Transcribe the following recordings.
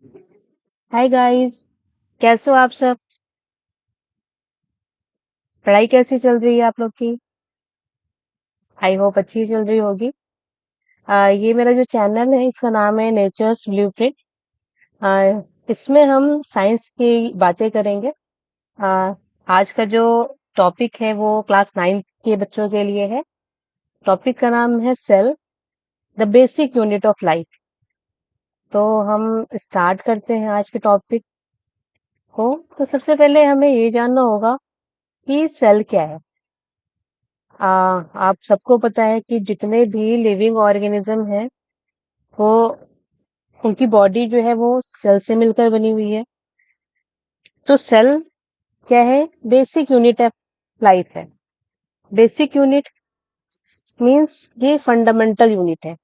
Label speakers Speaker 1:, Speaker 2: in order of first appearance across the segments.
Speaker 1: Hi guys. कैसे हो आप सब? पढ़ाई कैसी चल रही है आप लोग की? आई होप अच्छी चल रही होगी। ये मेरा जो चैनल है इसका नाम है नेचर्स ब्लूप्रिंट। इसमें हम साइंस की बातें करेंगे। आ, आज का जो टॉपिक है वो क्लास 9 के बच्चों के लिए है। टॉपिक का नाम है cell, the basic unit of life. तो हम स्टार्ट करते हैं आज के टॉपिक को। तो सबसे पहले हमें ये जानना होगा कि सेल क्या है। आ, आप सबको पता है कि जितने भी लिविंग ऑर्गेनिज्म हैं वो उनकी बॉडी जो है वो सेल से मिलकर बनी हुई है। तो सेल क्या है? बेसिक यूनिट ऑफ लाइफ है। बेसिक यूनिट मींस ये फंडामेंटल यूनिट है।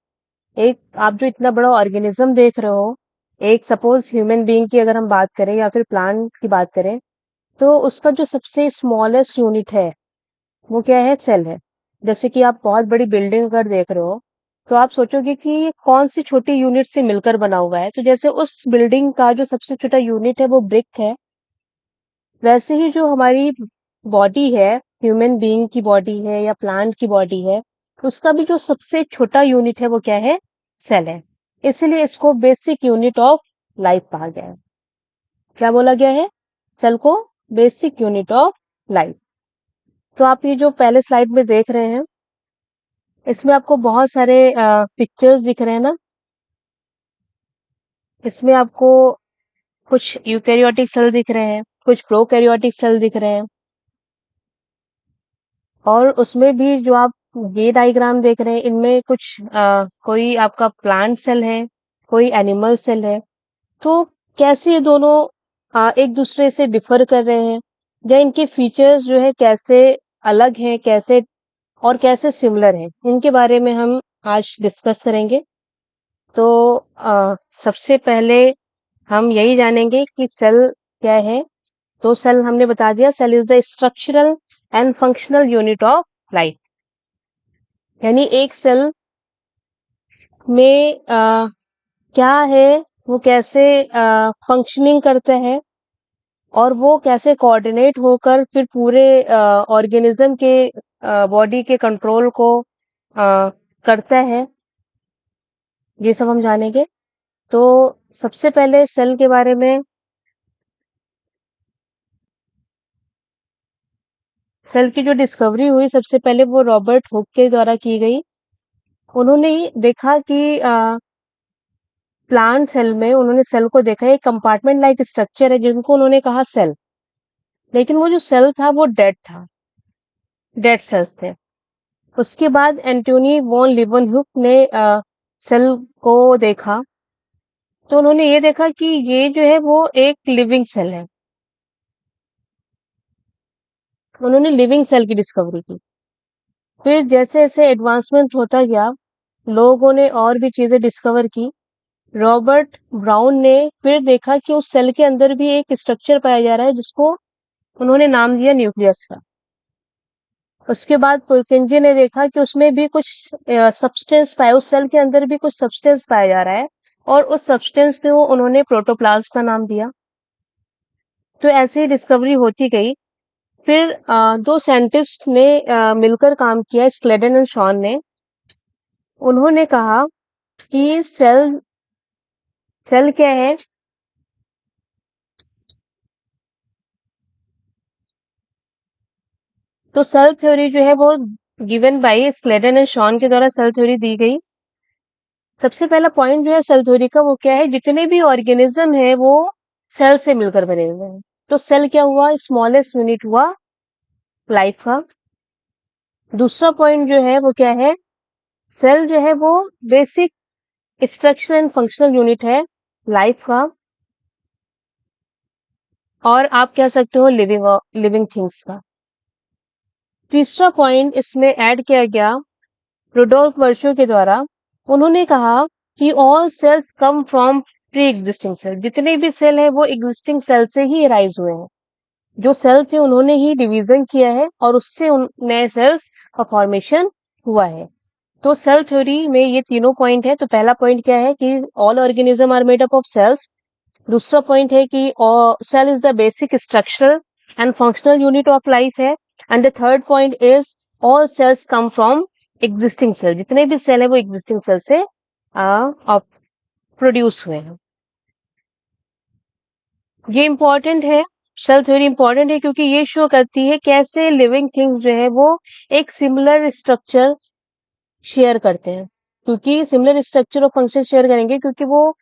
Speaker 1: एक आप जो इतना बड़ा ऑर्गेनिज्म देख रहे हो, एक सपोज ह्यूमन बीइंग की अगर हम बात करें या फिर प्लांट की बात करें, तो उसका जो सबसे स्मॉलेस्ट यूनिट है वो क्या है? सेल है। जैसे कि आप बहुत बड़ी बिल्डिंग अगर देख रहे हो तो आप सोचोगे कि ये कौन सी छोटी यूनिट से मिलकर बना हुआ है। तो जैसे उस बिल्डिंग का जो सबसे छोटा यूनिट है वो ब्रिक है, वैसे ही जो हमारी बॉडी है, ह्यूमन बीइंग की बॉडी है या प्लांट की बॉडी है, उसका भी जो सबसे छोटा यूनिट है वो क्या है? सेल है। इसलिए इसको बेसिक यूनिट ऑफ लाइफ कहा गया है। क्या बोला गया है? सेल को बेसिक यूनिट ऑफ लाइफ। तो आप ये जो पहले स्लाइड में देख रहे हैं इसमें आपको बहुत सारे पिक्चर्स दिख रहे हैं ना। इसमें आपको कुछ यूकेरियोटिक सेल दिख रहे हैं, कुछ प्रोकैरियोटिक सेल दिख रहे हैं, और उसमें भी जो आप ये डायग्राम देख रहे हैं इनमें कुछ कोई आपका प्लांट सेल है, कोई एनिमल सेल है। तो कैसे ये दोनों एक दूसरे से डिफर कर रहे हैं, या इनके फीचर्स जो है कैसे अलग हैं, कैसे और कैसे सिमिलर हैं, इनके बारे में हम आज डिस्कस करेंगे। तो सबसे पहले हम यही जानेंगे कि सेल क्या है। तो सेल हमने बता दिया, cell is the structural and functional unit of life. यानी एक सेल में क्या है, वो कैसे फंक्शनिंग करता है, और वो कैसे कोऑर्डिनेट होकर फिर पूरे ऑर्गेनिज्म के बॉडी के कंट्रोल को करता है, ये सब हम जानेंगे। तो सबसे पहले सेल के बारे में, सेल की जो डिस्कवरी हुई सबसे पहले वो रॉबर्ट हुक के द्वारा की गई। उन्होंने ही देखा कि प्लांट सेल में उन्होंने सेल को देखा एक कंपार्टमेंट लाइक स्ट्रक्चर है जिनको उन्होंने कहा सेल। लेकिन वो जो सेल था वो डेड था, डेड सेल्स थे। उसके बाद एंटोनी वॉन लीवनहुक ने सेल को देखा, तो उन्होंने ये देखा कि ये जो है वो एक लिविंग सेल है। उन्होंने लिविंग सेल की डिस्कवरी की। फिर जैसे जैसे एडवांसमेंट होता गया, लोगों ने और भी चीजें डिस्कवर की। रॉबर्ट ब्राउन ने फिर देखा कि उस सेल के अंदर भी एक स्ट्रक्चर पाया जा रहा है जिसको उन्होंने नाम दिया न्यूक्लियस का। उसके बाद पुरकिंजी ने देखा कि उसमें भी कुछ सब्सटेंस पाया, उस सेल के अंदर भी कुछ सब्सटेंस पाया जा रहा है, और उस सब्सटेंस को उन्होंने प्रोटोप्लाज्म का नाम दिया। तो ऐसे ही डिस्कवरी होती गई। फिर दो साइंटिस्ट ने मिलकर काम किया, स्क्लेडन एंड शॉन ने। उन्होंने कहा कि सेल सेल क्या है? तो सेल थ्योरी जो है वो given by Schleiden and Schwann के द्वारा सेल थ्योरी दी गई। सबसे पहला पॉइंट जो है सेल थ्योरी का वो क्या है? जितने भी ऑर्गेनिज्म है वो सेल से मिलकर बने हुए हैं। तो सेल क्या हुआ? स्मॉलेस्ट यूनिट हुआ लाइफ का। दूसरा पॉइंट जो है वो क्या है? सेल जो है वो basic structure and functional unit है लाइफ का, और आप कह सकते हो लिविंग लिविंग थिंग्स का। तीसरा पॉइंट इसमें ऐड किया गया रुडोल्फ वर्शो के द्वारा। उन्होंने कहा कि all cells come from pre existing cell. जितने भी सेल है वो एग्जिस्टिंग सेल से ही राइज हुए हैं। जो सेल थे उन्होंने ही डिवीजन किया है और उससे उन नए सेल्स का फॉर्मेशन हुआ है। तो सेल थ्योरी में ये तीनों पॉइंट है। तो पहला पॉइंट क्या है कि all organism are made up of cells. दूसरा पॉइंट है कि cell is the basic structural and functional unit of life है। And the third point is all cells come from existing cell. जितने भी सेल है वो एग्जिस्टिंग सेल से produce हुए हैं। ये इंपॉर्टेंट है, सेल थ्योरी इंपॉर्टेंट है क्योंकि ये शो करती है कैसे लिविंग थिंग्स जो है वो एक सिमिलर स्ट्रक्चर शेयर करते हैं। क्योंकि सिमिलर स्ट्रक्चर और फंक्शन शेयर करेंगे क्योंकि वो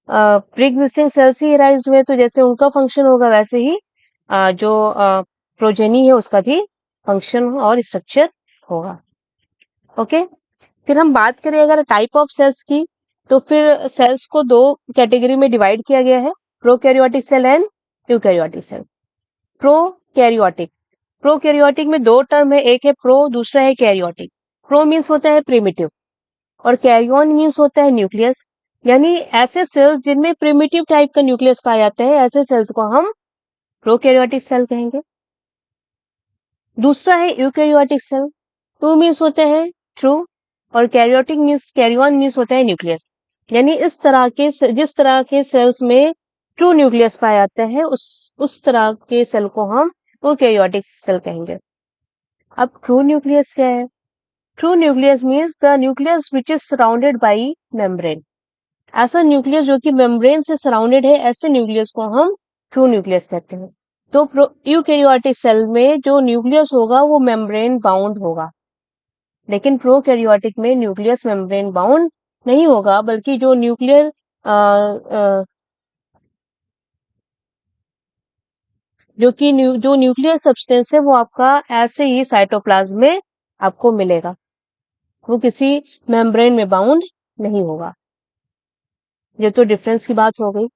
Speaker 1: प्री एग्जिस्टिंग सेल्स ही राइज हुए, तो जैसे उनका फंक्शन होगा वैसे ही जो प्रोजेनी है उसका भी फंक्शन और स्ट्रक्चर होगा। ओके, फिर हम बात करें अगर टाइप ऑफ सेल्स की, तो फिर सेल्स को दो कैटेगरी में डिवाइड किया गया है, prokaryotic cell and eukaryotic cell. Prokaryotic, prokaryotic में दो टर्म है, एक है प्रो, दूसरा है कैरियोटिक। प्रो मीन्स होता है प्रिमिटिव और कैरियन मीन्स होता है न्यूक्लियस। यानी ऐसे सेल्स जिनमें प्रिमिटिव टाइप का न्यूक्लियस पाया जाता है, ऐसे सेल्स को हम प्रोकैरियोटिक सेल कहेंगे। दूसरा है यूकैरियोटिक सेल, टू मीन्स होता है ट्रू और कैरियोटिक मीन्स कैरियन मीन्स होता है न्यूक्लियस। यानी इस तरह के जिस तरह के सेल्स में ट्रू न्यूक्लियस पाया जाता है उस तरह के सेल को हम प्रोकैरियोटिक सेल कहेंगे। अब ट्रू न्यूक्लियस क्या है? True nucleus means the nucleus which is surrounded by membrane. ऐसा न्यूक्लियस जो कि मेम्ब्रेन से सराउंडेड है, ऐसे न्यूक्लियस को हम ट्रू न्यूक्लियस कहते हैं। तो यूकैरियोटिक सेल में जो न्यूक्लियस होगा वो मेम्ब्रेन बाउंड होगा, लेकिन प्रोकैरियोटिक में न्यूक्लियस मेम्ब्रेन बाउंड नहीं होगा, बल्कि जो जो न्यूक्लियर सब्सटेंस है वो आपका ऐसे ही साइटोप्लाज्म में आपको मिलेगा, वो किसी मेम्ब्रेन में बाउंड नहीं होगा। ये तो डिफरेंस की बात हो गई।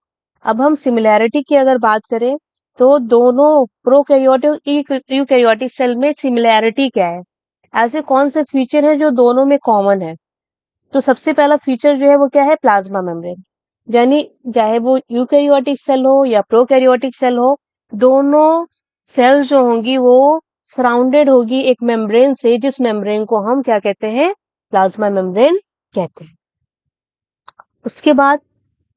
Speaker 1: अब हम सिमिलैरिटी की अगर बात करें तो दोनों प्रोकैरियोटिक यूकैरियोटिक सेल में सिमिलैरिटी क्या है, ऐसे कौन से फीचर हैं जो दोनों में कॉमन है? तो सबसे पहला फीचर जो है वो क्या है? Plasma membrane. यानी चाहे वो यूकैरियोटिक सेल हो या प्रोकैरियोटिक सेल हो, दोनों सेल जो होंगी वो सराउंडेड होगी एक मेम्ब्रेन से, जिस मेम्ब्रेन को हम क्या कहते हैं? प्लाज्मा मेम्ब्रेन कहते हैं। उसके बाद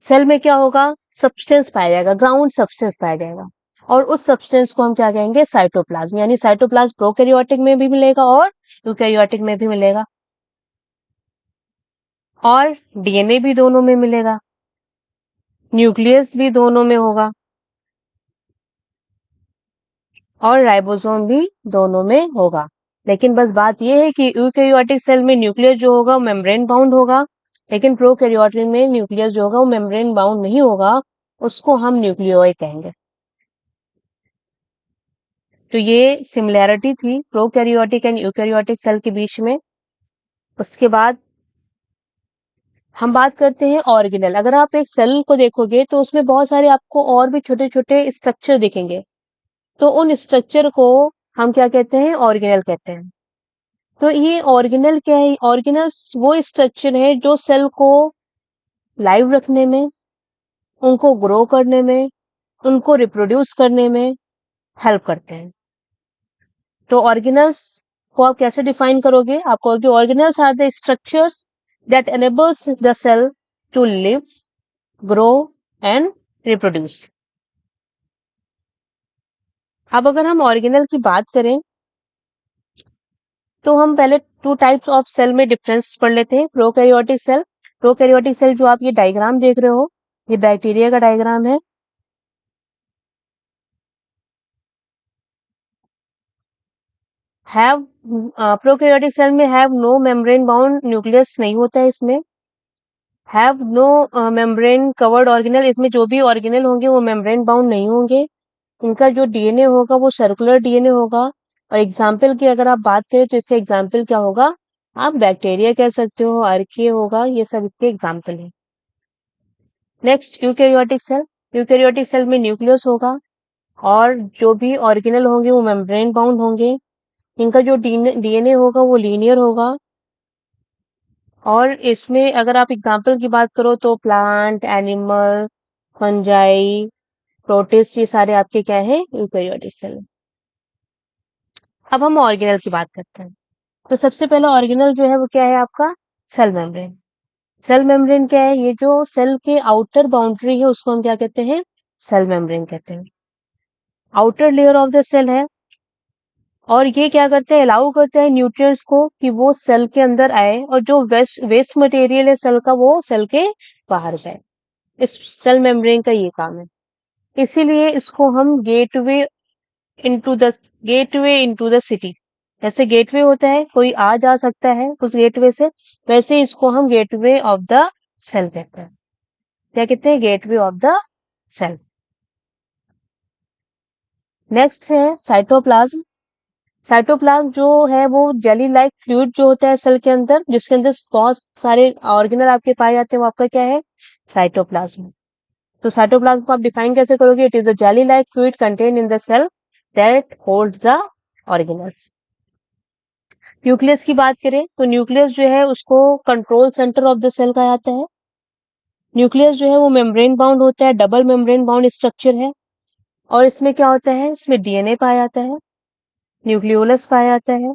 Speaker 1: सेल में क्या होगा? सब्सटेंस पाया जाएगा, ग्राउंड सब्सटेंस पाया जाएगा, और उस सब्सटेंस को हम क्या कहेंगे? साइटोप्लाज्म। यानी साइटोप्लाज्म प्रोकैरियोटिक में भी मिलेगा और यूकैरियोटिक में भी मिलेगा, और डीएनए भी दोनों में मिलेगा, न्यूक्लियस भी दोनों में होगा, और राइबोसोम भी दोनों में होगा। लेकिन बस बात यह है कि यूकैरियोटिक सेल में न्यूक्लियस जो होगा वो मेम्ब्रेन बाउंड होगा, लेकिन प्रोकैरियोटिक में न्यूक्लियस जो होगा वो मेम्ब्रेन बाउंड नहीं होगा, उसको हम न्यूक्लियोइड कहेंगे। तो ये सिमिलैरिटी थी प्रोकैरियोटिक एंड यूकैरियोटिक सेल के बीच में। उसके बाद हम बात करते हैं ऑर्गेनेल। अगर आप एक सेल को देखोगे तो उसमें बहुत सारे आपको और भी छोटे छोटे स्ट्रक्चर दिखेंगे, तो उन स्ट्रक्चर को हम क्या कहते हैं? ऑर्गेनेल कहते हैं। तो ये ऑर्गेनेल क्या है? ऑर्गेनल्स वो स्ट्रक्चर है जो सेल को लाइव रखने में, उनको ग्रो करने में, उनको रिप्रोड्यूस करने में हेल्प करते हैं। तो ऑर्गेनल्स को आप कैसे डिफाइन करोगे? आप कहोगे organelles are the structures that enables the cell to live, grow and reproduce. अब अगर हम ऑर्गेनल की बात करें तो हम पहले टू टाइप्स ऑफ सेल में डिफरेंस पढ़ लेते हैं। प्रोकैरियोटिक सेल, प्रोकैरियोटिक सेल जो आप ये डायग्राम देख रहे हो, ये बैक्टीरिया का डायग्राम है। हैव प्रोकैरियोटिक सेल में have no membrane bound nucleus नहीं होता है इसमें। Have no membrane covered organelle, इसमें जो भी ऑर्गेनल होंगे वो मेम्ब्रेन बाउंड नहीं होंगे। इनका जो डीएनए होगा वो सर्कुलर डीएनए होगा। और एग्जाम्पल की अगर आप बात करें तो इसका एग्जाम्पल क्या होगा? आप बैक्टीरिया कह सकते हो, आर्किया होगा, ये सब इसके एग्जाम्पल है। Next eukaryotic cell, eukaryotic cell में न्यूक्लियस होगा और जो भी ऑर्गेनल होंगे वो मेम्ब्रेन बाउंड होंगे। इनका जो डीएनए होगा वो लीनियर होगा, और इसमें अगर आप एग्जाम्पल की बात करो तो प्लांट, एनिमल, फंजाई, प्रोटिस्ट, ये सारे आपके क्या है? Eukaryotic cell. अब हम ऑर्गेनल की बात करते हैं। तो सबसे पहला ऑर्गेनल जो है वो क्या है आपका? Cell membrane. सेल मेम्ब्रेन क्या है? ये जो सेल के आउटर बाउंड्री है उसको हम क्या कहते हैं? सेल मेम्ब्रेन कहते हैं। Outer layer of the cell है और ये क्या करते हैं? अलाउ करते हैं न्यूट्रिएंट्स को कि वो सेल के अंदर आए और जो वेस्ट मटेरियल है सेल का वो सेल के बाहर जाए। इस सेल मेम्ब्रेन का ये काम है। इसीलिए इसको हम गेटवे इनटू द सिटी, जैसे गेटवे होता है कोई आ जा सकता है उस गेटवे से, वैसे इसको हम गेटवे ऑफ द सेल कहते हैं। क्या कहते हैं? Gateway of the cell. Next है साइटोप्लाज्म। साइटोप्लाज्म जो है वो जेली लाइक फ्लूइड जो होता है सेल के अंदर, जिसके अंदर बहुत सारे ऑर्गेनल आपके पाए जाते हैं, वो आपका क्या है? साइटोप्लाज्म। तो साइटोप्लाज्म को आप डिफाइन कैसे करोगे? It is the jelly like fluid content in the cell that holds the organelles. Nucleus की बात करें तो न्यूक्लियस जो है उसको control centre of the cell कहा जाता है। न्यूक्लियस जो है वो मेम्ब्रेन बाउंड होता है, डबल मेम्ब्रेन बाउंड स्ट्रक्चर है। और इसमें क्या होता है? इसमें डीएनए पाया जाता है, न्यूक्लियोलस पाया जाता है,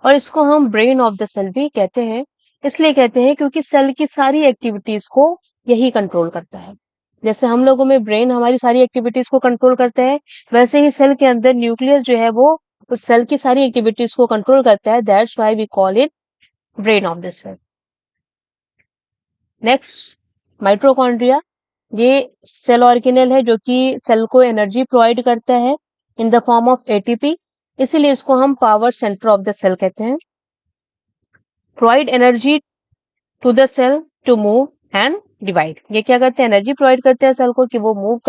Speaker 1: और इसको हम ब्रेन ऑफ द सेल भी कहते हैं। इसलिए कहते हैं क्योंकि सेल की सारी एक्टिविटीज को यही कंट्रोल करता है। जैसे हम लोगों में ब्रेन हमारी सारी एक्टिविटीज को कंट्रोल करता है, वैसे ही सेल के अंदर न्यूक्लियस जो है वो उस सेल की सारी एक्टिविटीज को कंट्रोल करता है। That's why we call it brain of the cell. Next, mitochondria. ये सेल ऑर्गेनेल है जो कि सेल को एनर्जी प्रोवाइड करता है in the form of ATP. इसीलिए इसको हम power centre of the cell कहते हैं। Provide energy to the cell to move and divide. ये क्या करते हैं? एनर्जी प्रोवाइड करते हैं सेल को कि वो मूव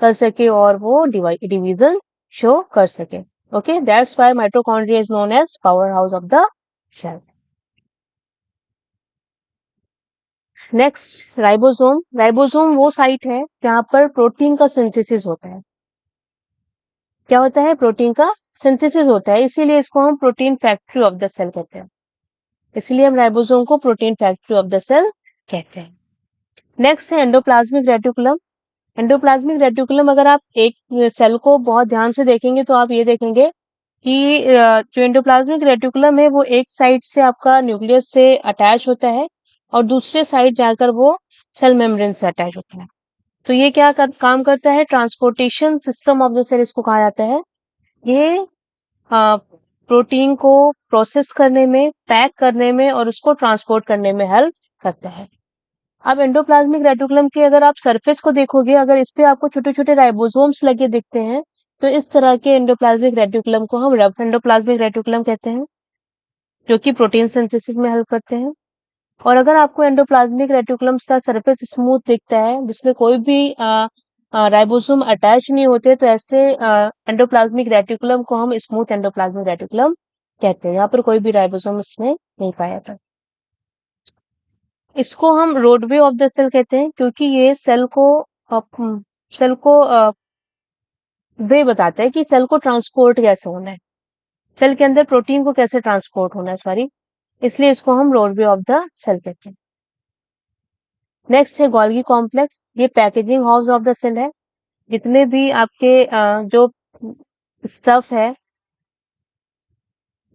Speaker 1: कर सके और वो डिवीजन शो कर सके। Okay, that's why mitochondria is known as power house of the cell. Next, ribosome. Ribosome वो साइट है जहां पर प्रोटीन का सिंथेसिस होता है। क्या होता है? प्रोटीन का सिंथेसिस होता है, इसीलिए इसको हम protein factory of the cell कहते हैं। इसलिए हम राइबोसोम को protein factory of the cell कहते हैं। नेक्स्ट है एंडोप्लाज्मिक रेटिकुलम। एंडोप्लाज्मिक रेटिकुलम, अगर आप एक सेल को बहुत ध्यान से देखेंगे तो आप ये देखेंगे कि जो एंडोप्लाज्मिक रेटिकुलम है वो एक साइड से आपका न्यूक्लियस से अटैच होता है और दूसरे साइड जाकर वो सेल मेम्ब्रेन से अटैच होता है। तो ये काम करता है? Transportation system of the cell इसको कहा जाता है। ये प्रोटीन को प्रोसेस करने में, पैक करने में और उसको ट्रांसपोर्ट करने में हेल्प करता है। अब एंडोप्लाज्मिक रेटिकुलम के अगर आप सरफेस को देखोगे, अगर इस पे आपको छोटे छोटे राइबोसोम्स लगे दिखते हैं, तो इस तरह के एंडोप्लाज्मिक रेटिकुलम को हम रफ एंडोप्लाज्मिक रेटिकुलम कहते हैं, जो कि प्रोटीन सिंथेसिस में हेल्प करते हैं। और अगर आपको एंडोप्लाज्मिक रेटिकुलम का सरफेस स्मूथ दिखता है जिसमें कोई भी राइबोसोम अटैच नहीं होते, तो ऐसे एंडोप्लाज्मिक रेटिकुलम को हम स्मूथ एंडोप्लाज्मिक रेटिकुलम कहते हैं। यहाँ पर कोई भी राइबोसोम इसमें नहीं पाया था। इसको हम रोडवे ऑफ द सेल कहते हैं क्योंकि ये सेल को वे बताता है कि सेल को ट्रांसपोर्ट कैसे होना है, सेल के अंदर प्रोटीन को कैसे ट्रांसपोर्ट होना है, सॉरी, इसलिए इसको हम रोडवे ऑफ द सेल कहते हैं। नेक्स्ट है गोल्गी कॉम्प्लेक्स। ये packaging house of the cell है। जितने भी आपके जो स्टफ है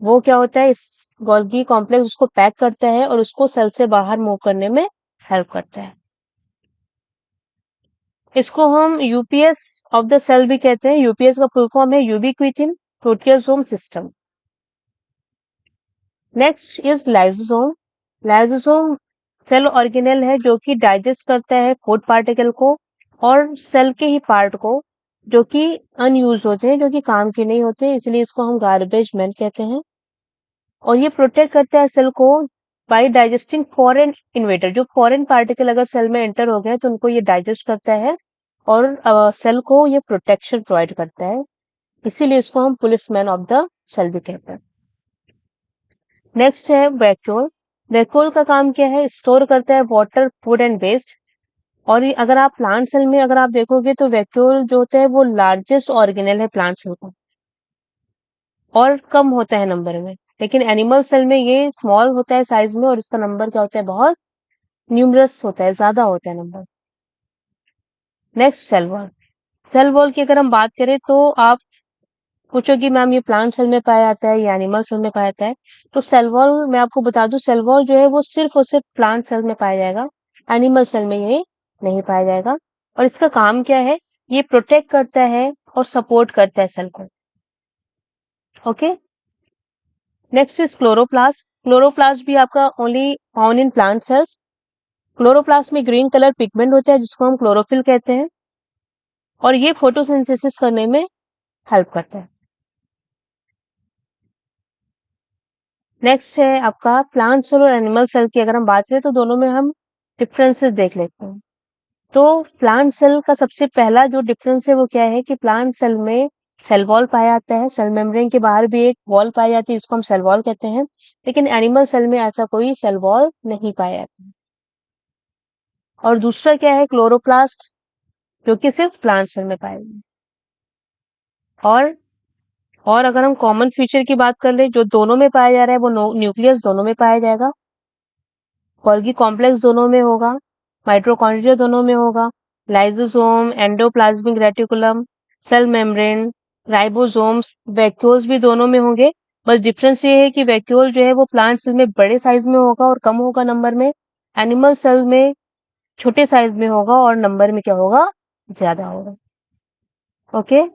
Speaker 1: वो क्या होता है? इस गोल्गी कॉम्प्लेक्स उसको पैक करता है और उसको सेल से बाहर मूव करने में हेल्प करता है। इसको हम यूपीएस ऑफ द सेल भी कहते हैं। यूपीएस का फुल फॉर्म है ubiquitin proteasome system. Next is lysosome. Lysosome cell organelle है जो कि डाइजेस्ट करता है फूड पार्टिकल को और सेल के ही पार्ट को जो कि अनयूज होते हैं, जो कि काम के नहीं होते, इसलिए इसको हम गार्बेज मैन कहते हैं। और ये प्रोटेक्ट करता है सेल को बाय डाइजेस्टिंग फॉरेन इन्वेडर। जो फॉरेन पार्टिकल अगर सेल में एंटर हो गए तो उनको ये डाइजेस्ट करता है और सेल को ये प्रोटेक्शन प्रोवाइड करता है, इसीलिए इसको हम पुलिसमैन ऑफ द सेल भी कहते हैं। नेक्स्ट है वैक्यूल। वैक्यूल का काम क्या है? स्टोर करता है वाटर, फूड एंड वेस्ट। और ये अगर आप प्लांट सेल में अगर आप देखोगे तो वैक्यूल जो होता है वो लार्जेस्ट ऑर्गेनेल है प्लांट सेल का और कम होता है नंबर में, लेकिन एनिमल सेल में ये स्मॉल होता है साइज में और इसका नंबर क्या होता है? बहुत न्यूमरस होता है, ज्यादा होता है number. Next, cell wall. Cell wall की अगर हम बात करें तो आप पूछोगी मैम ये प्लांट सेल में पाया जाता है या एनिमल सेल में पाया जाता है, तो सेल वॉल मैं आपको बता दूं, सेल वॉल जो है वो सिर्फ और सिर्फ प्लांट सेल में पाया जाएगा, एनिमल सेल में ये नहीं पाया जाएगा। और इसका काम क्या है, ये प्रोटेक्ट करता है और सपोर्ट करता है सेल को। Okay, next is chloroplast. Chloroplast भी आपका only found in plant cells. Chloroplast में ग्रीन कलर पिगमेंट होता है जिसको हम क्लोरोफिल कहते हैं, और ये फोटोसिंथेसिस करने में हेल्प करता है। नेक्स्ट है आपका प्लांट सेल और एनिमल सेल की अगर हम बात करें तो दोनों में हम डिफरेंसेस देख लेते हैं। तो प्लांट सेल का सबसे पहला जो डिफरेंस है वो क्या है कि प्लांट सेल में सेल वॉल पाया जाता है, सेल मेम्ब्रेन के बाहर भी एक वॉल पाई जाती है जिसको हम सेल वॉल कहते हैं, लेकिन एनिमल सेल में ऐसा कोई सेल वॉल नहीं पाया जाता है। और दूसरा क्या है, क्लोरोप्लास्ट, जो कि सिर्फ प्लांट सेल में पाया जाता है। और अगर हम कॉमन फीचर की बात कर ले जो दोनों में पाया जा रहा है, वो न्यूक्लियस दोनों में पाया जाएगा, गोल्गी कॉम्प्लेक्स दोनों में होगा, माइटोकॉन्ड्रिया दोनों में होगा, lysosome, endoplasmic reticulum, cell membrane, ribosomes, vacuoles भी दोनों में होंगे। बस डिफरेंस ये है कि वैक्यूल जो है वो प्लांट सेल में बड़े साइज में होगा और कम होगा नंबर में, एनिमल सेल में छोटे साइज में होगा और नंबर में क्या होगा, ज्यादा होगा। ओके,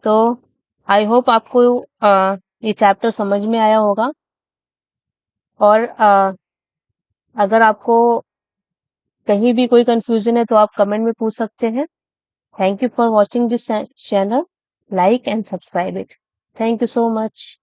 Speaker 1: तो आई होप आपको ये चैप्टर समझ में आया होगा। और अगर आपको कहीं भी कोई कंफ्यूजन है तो आप कमेंट में पूछ सकते हैं। Thank you for watching this channel, like and subscribe it. Thank you so much.